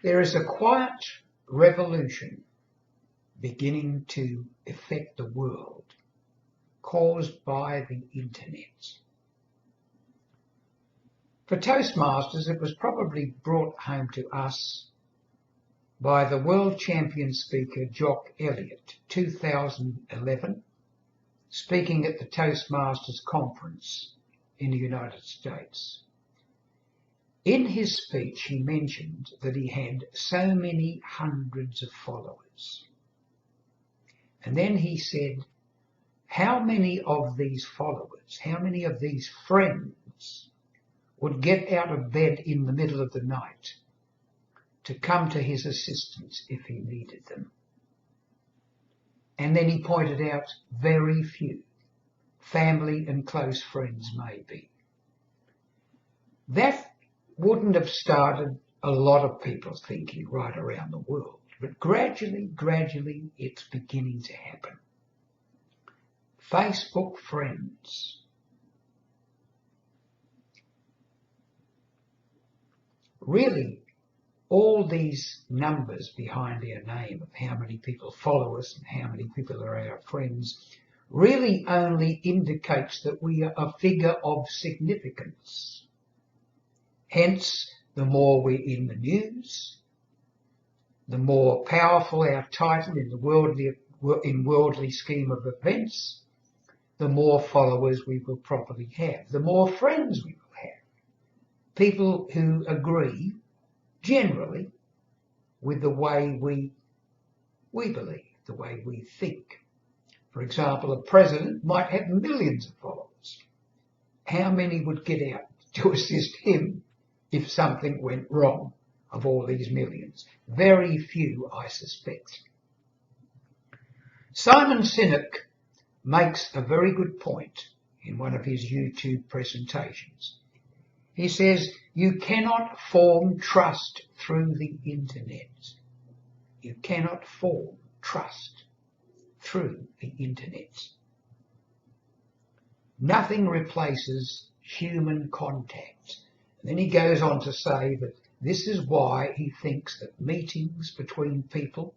There is a quiet revolution beginning to affect the world, caused by the internet. For Toastmasters, it was probably brought home to us by the world champion speaker Jock Elliott, 2011, speaking at the Toastmasters conference in the United States. In his speech, he mentioned that he had so many hundreds of followers. And then he said, how many of these followers, how many of these friends would get out of bed in the middle of the night to come to his assistance if he needed them? And then he pointed out very few, family and close friends maybe. That wouldn't have started a lot of people thinking right around the world, but gradually, it's beginning to happen. Facebook friends. Really, all these numbers behind our name of how many people follow us and how many people are our friends really only indicates that we are a figure of significance. Hence, the more we're in the news, the more powerful our title in the worldly scheme of events, the more followers we will probably have, the more friends we will have. People who agree, generally, with the way we believe, the way we think. For example, a president might have millions of followers. How many would get out to assist him if something went wrong of all these millions? Very few, I suspect. Simon Sinek makes a very good point in one of his YouTube presentations. He says, you cannot form trust through the internet. You cannot form trust through the internet. Nothing replaces human contact. And then he goes on to say that this is why he thinks that meetings between people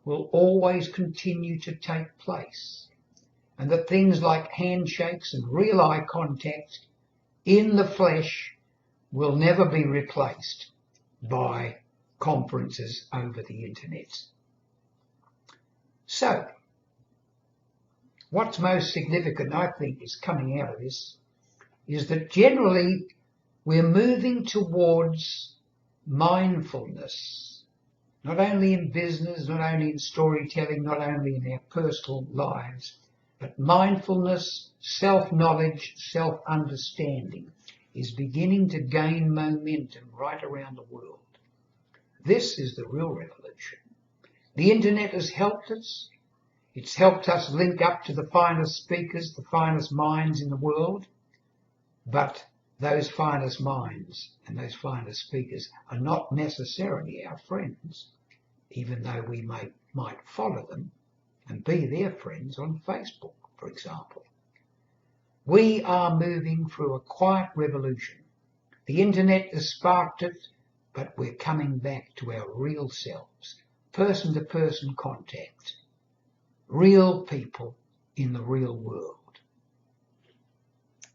will always continue to take place, and that things like handshakes and real eye contact in the flesh will never be replaced by conferences over the internet. So, what's most significant, I think, is coming out of this is that generally we're moving towards mindfulness, not only in business, not only in storytelling, not only in our personal lives, but mindfulness, self-knowledge, self-understanding is beginning to gain momentum right around the world. This is the real revolution. The internet has helped us. It's helped us link up to the finest speakers, the finest minds in the world. But those finest minds and those finest speakers are not necessarily our friends, even though we might follow them and be their friends on Facebook, for example. We are moving through a quiet revolution. The internet has sparked it, but we're coming back to our real selves, person-to-person contact, real people in the real world.